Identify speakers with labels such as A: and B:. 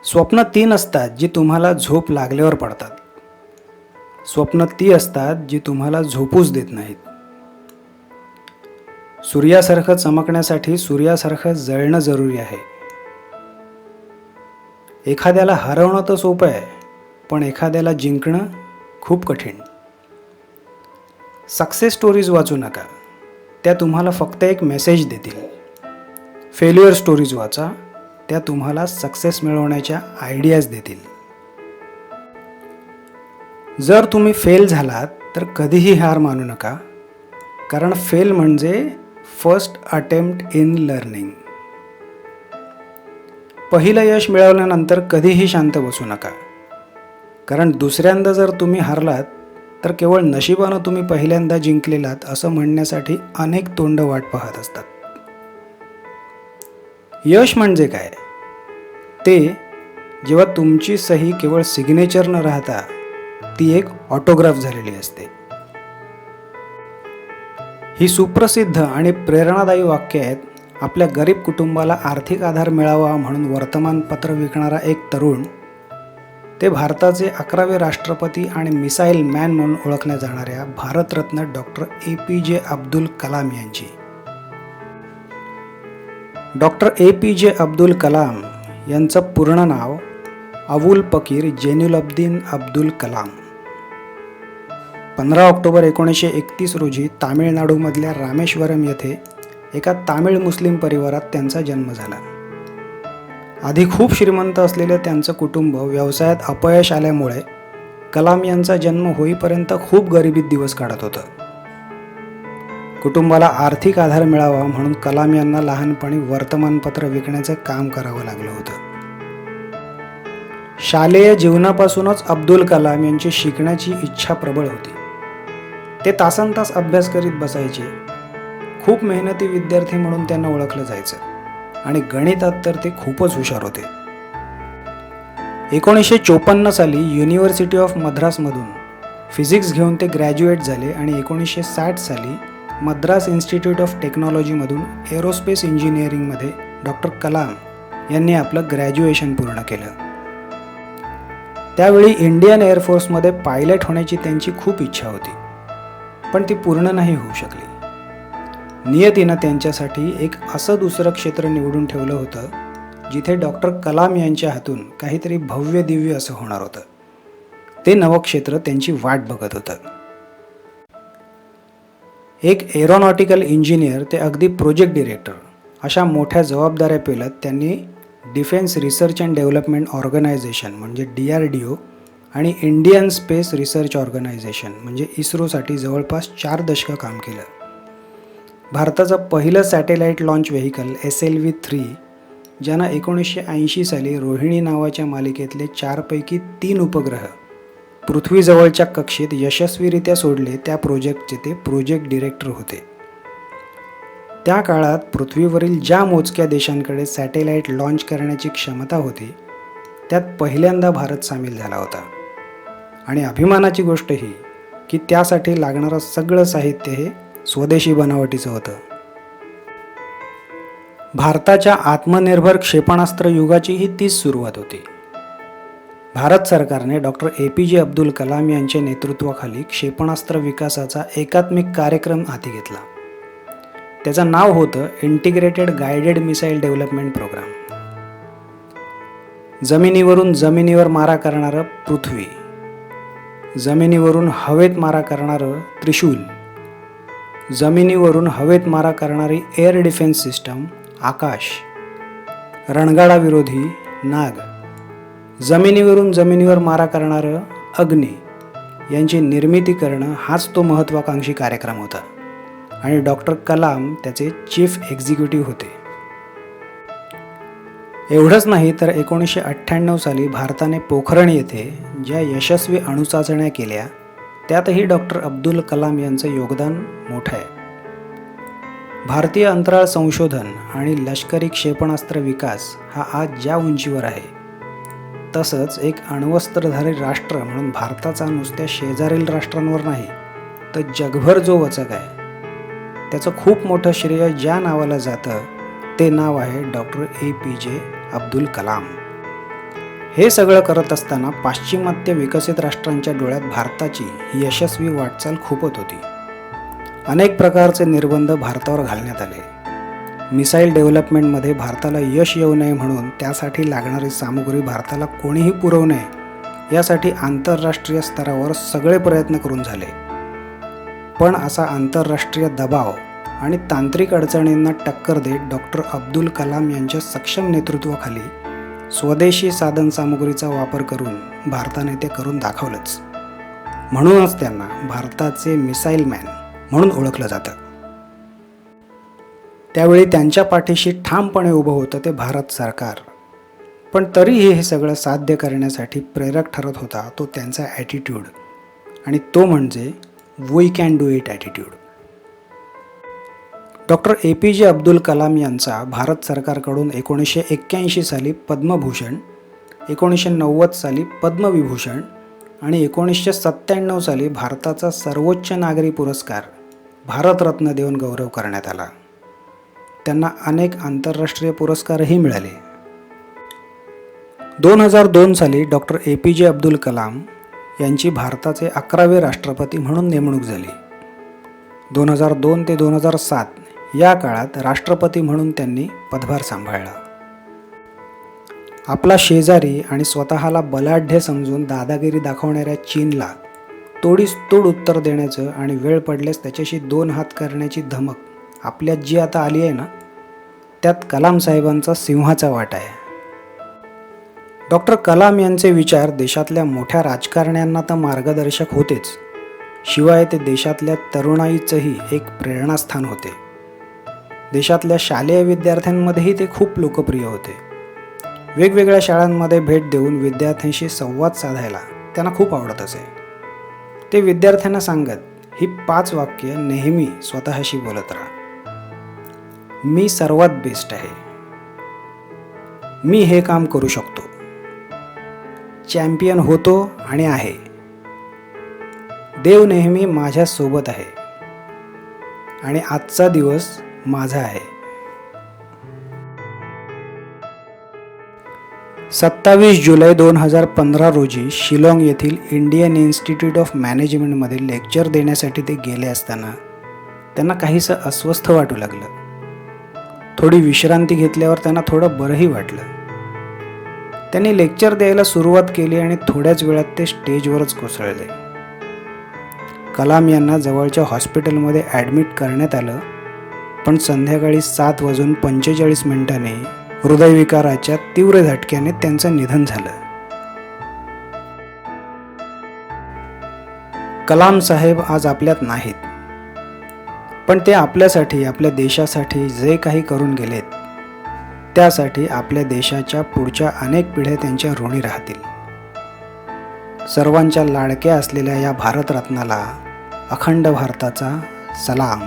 A: स्वप्न ती नसतात जी तुम्हाला झोप लागल्यावर पडतात. स्वप्न ती असतात जी तुम्हाला झोपूच देत नाहीत. सूर्यासारखं चमकण्यासाठी सूर्यासारखं जळणं जरुरी आहे. एखाद्याला हरवणं तर सोपं आहे, पण एखाद्याला जिंकणं खूप कठीण. सक्सेस स्टोरीज वाचू नका, त्या तुम्हाला फक्त एक मेसेज देतील. फेल्युअर स्टोरीज वाचा, त्या तुम्हाला सक्सेस मिळवण्याच्या आयडियाज देतील. जर तुम्ही फेल झालात तर कधीही हार मानू नका, कारण फेल म्हणजे फर्स्ट अटेम्प्ट इन लर्निंग. पहिलं यश मिळवल्यानंतर कधीही शांत बसू नका, कारण दुसऱ्यांदा जर तुम्ही हारलात तर केवळ नशिबानं तुम्ही पहिल्यांदा जिंकलेलात असं म्हणण्यासाठी अनेक तोंड वाट पाहत असतात. यश म्हणजे काय? ते जेव्हा तुमची सही केवळ सिग्नेचर न राहता ती एक ऑटोग्राफ झालेली असते. ही सुप्रसिद्ध आणि प्रेरणादायी वाक्य आहेत. आपल्या गरीब कुटुंबाला आर्थिक आधार मिळावा म्हणून वर्तमानपत्र विकणारा एक तरुण, ते भारताचे 11वे राष्ट्रपती आणि मिसाईल मॅन म्हणून ओळखल्या जाणाऱ्या भारतरत्न डॉक्टर APJ अब्दुल कलाम यांची. डॉक्टर APJ अब्दुल कलाम यांचं पूर्ण नाव अबुल पकीर जैनुलब्दीन अब्दुल कलाम. 15 ऑक्टोबर 1931 रोजी तामिळनाडूमधल्या रामेश्वरम येथे एका तामिळ मुस्लिम परिवारात त्यांचा जन्म झाला. आधी खूप श्रीमंत असलेले त्यांचं कुटुंब व्यवसायात अपयश आल्यामुळे कलाम यांचा जन्म होईपर्यंत खूप गरिबीत दिवस काढत होतं. कुटुंबाला आर्थिक आधार मिळावा म्हणून कलाम यांना लहानपणी वर्तमानपत्र विकण्याचं काम करावं लागलं होतं. शालेय जीवनापासूनच अब्दुल कलाम यांची शिकण्याची इच्छा प्रबळ होती. ते तासनतास अभ्यास करीत बसायचे. खूप मेहनती विद्यार्थी म्हणून त्यांना ओळखलं जायचं आणि गणितात तर ते खूपच हुशार होते. 1954 साली युनिव्हर्सिटी ऑफ मद्रासमधून फिजिक्स घेऊन ते ग्रॅज्युएट झाले आणि 1960 साली मद्रास इन्स्टिट्यूट ऑफ टेक्नॉलॉजीमधून एरोस्पेस इंजिनिअरिंगमध्ये डॉक्टर कलाम यांनी आपलं ग्रॅज्युएशन पूर्ण केलं. त्यावेळी इंडियन एअरफोर्समध्ये पायलट होण्याची त्यांची खूप इच्छा होती, पण ती पूर्ण नाही होऊ शकली. नियतीनं त्यांच्यासाठी एक असं दुसरं क्षेत्र निवडून ठेवलं होतं जिथे डॉक्टर कलाम यांच्या हातून काहीतरी भव्य दिव्य असं होणार होतं. ते नवं क्षेत्र त्यांची वाट बघत होतं. एक एरोनॉटिकल इंजिनियर ते अगदी प्रोजेक्ट डिरेक्टर अशा मोठ्या जबाबदाऱ्या पेलत त्यांनी defence research and development organisation म्हणजे DRDO आणि इंडियन स्पेस रिसर्च ऑर्गनायझेशन म्हणजे इस्रोसाठी जवळपास 4 दशकं काम केलं. भारताचं पहिलं सॅटेलाईट लॉन्च व्हेकल SLV-3, ज्यानं 1980 साली रोहिणी नावाच्या मालिकेतले 4 पैकी 3 उपग्रह पृथ्वीजवळच्या कक्षेत यशस्वीरित्या सोडले, त्या प्रोजेक्टचे ते प्रोजेक्ट डिरेक्टर होते. त्या काळात पृथ्वीवरील ज्या मोजक्या देशांकडे सॅटेलाईट लॉन्च करण्याची क्षमता होती, त्यात पहिल्यांदा भारत सामील झाला होता. आणि अभिमानाची गोष्ट ही की त्यासाठी लागणारं सगळं साहित्य हे स्वदेशी बनावटीचं होतं. भारताच्या आत्मनिर्भर क्षेपणास्त्र युगाची ही तीच सुरुवात होती. भारत सरकारने डॉक्टर APJ अब्दुल कलाम यांच्या नेतृत्वाखाली क्षेपणास्त्र विकासाचा एकात्मिक कार्यक्रम हाती घेतला. त्याचं नाव होतं integrated guided missile development programme. जमिनीवरून जमिनीवर मारा करणारं पृथ्वी, जमिनीवरून हवेत मारा करणारं त्रिशूल, जमिनीवरून हवेत मारा करणारी एअर डिफेन्स सिस्टम आकाश, रणगाडाविरोधी नाग, जमिनीवरून जमिनीवर मारा करणारं अग्नी यांची निर्मिती करणं हाच तो महत्त्वाकांक्षी कार्यक्रम होता आणि डॉक्टर कलाम त्याचे चीफ एक्झिक्युटिव्ह होते. एवढंच नाही तर 1998 साली भारताने पोखरण येथे ज्या यशस्वी अणुचाचण्या केल्या, त्यातही डॉक्टर अब्दुल कलाम यांचं योगदान मोठं आहे. भारतीय अंतराळ संशोधन आणि लष्करी क्षेपणास्त्र विकास हा आज ज्या उंचीवर आहे, तसंच एक अण्वस्त्रधारी राष्ट्र म्हणून भारताचा नुसत्या शेजारील राष्ट्रांवर नाही तर जगभर जो वचक आहे, त्याचं खूप मोठं श्रेय ज्या नावाला जातं ते नाव आहे डॉक्टर APJ अब्दुल कलाम. हे सगळं करत असताना पाश्चिमात्य विकसित राष्ट्रांच्या डोळ्यात भारताची ही यशस्वी वाटचाल खुपत होती. अनेक प्रकारचे निर्बंध भारतावर घालण्यात आले. मिसाईल डेव्हलपमेंटमध्ये भारताला यश येऊ नये म्हणून त्यासाठी लागणारी सामुग्री भारताला कोणीही पुरवू नये यासाठी आंतरराष्ट्रीय स्तरावर सगळे प्रयत्न करून झाले. पण असा आंतरराष्ट्रीय दबाव आणि तांत्रिक अडचणींना टक्कर देत डॉक्टर अब्दुल कलाम यांच्या सक्षम नेतृत्वाखाली स्वदेशी साधनसामुग्रीचा वापर करून भारताने ते करून दाखवलंच. म्हणूनच त्यांना भारताचे मिसाईल मॅन म्हणून ओळखलं जातं. त्यावेळी त्यांच्या पाठीशी ठामपणे उभं होतं ते भारत सरकार. पण तरीही हे सगळं साध्य करण्यासाठी प्रेरक ठरत होता तो त्यांचा ॲटिट्यूड, आणि तो म्हणजे we can do it attitude. Doctor APJ Abdul Kalam यांचा भारत सरकारकडून 1981 साली पद्मभूषण, 1990 साली पद्मविभूषण आणि 1997 साली भारताचा सर्वोच्च नागरी पुरस्कार भारतरत्न देऊन गौरव करण्यात आला. त्यांना अनेक आंतरराष्ट्रीय पुरस्कारही मिळाले. 2002 साली डॉक्टर APJ अब्दुल कलाम यांची भारताचे 11वे राष्ट्रपती म्हणून नेमणूक झाली. 2002 ते 2007 या काळात राष्ट्रपती म्हणून त्यांनी पदभार सांभाळला. आपला शेजारी आणि स्वतःला बलाढ्य समजून दादागिरी दाखवणाऱ्या चीनला तोडीस तोड उत्तर देण्याचं आणि वेळ पडल्यास त्याच्याशी 2 हात करण्याची धमक आपल्यात जी आता आली आहे ना, त्यात कलाम साहेबांचा सिंहाचा वाटा आहे. डॉक्टर कलाम यांचे विचार देशातल्या मोठ्या राजकारण्यांना तर मार्गदर्शक होतेच, शिवाय ते देशातल्या तरुणाईचंही एक प्रेरणास्थान होते. देशातल्या शालेय विद्यार्थ्यांमध्येही ते खूप लोकप्रिय होते. वेगवेगळ्या शाळांमध्ये भेट देऊन विद्यार्थ्यांशी संवाद साधायला त्यांना खूप आवडत असे. ते विद्यार्थ्यांना सांगत ही 5 वाक्य नेहमी स्वतःशी बोलत राहा. मी सर्वात बेस्ट आहे, मी हे काम करू शकतो, चॅम्पियन होतो आणि आहे, देव नेहमी माझ्या सोबत आहे आणि आजचा दिवस माझा आहे. 27 जुलै 2015 रोजी शिलाँग येथील इंडियन इन्स्टिट्यूट ऑफ मॅनेजमेंटमध्ये लेक्चर देण्यासाठी ते गेले असताना त्यांना काहीसं अस्वस्थ वाटू लागलं. थोडी विश्रांती घेतल्यावर त्यांना थोडं बरंही वाटलं. त्यांनी लेक्चर द्यायला सुरुवात केली आणि थोड्याच वेळात ते स्टेजवरच कोसळले. कलाम यांना जवळच्या हॉस्पिटलमध्ये ॲडमिट करण्यात आलं, पण संध्याकाळी 7:45 हृदयविकाराच्या तीव्र झटक्याने त्यांचं निधन झालं. कलाम साहेब आज आपल्यात नाहीत, पण ते आपल्यासाठी, आपल्या देशासाठी जे काही करून गेलेत त्यासाठी आपल्या देशाच्या पुढच्या अनेक पिढ्या त्यांच्या ऋणी राहतील. सर्वांच्या लाडक्या असलेल्या या भारतरत्नाला अखंड भारताचा सलाम.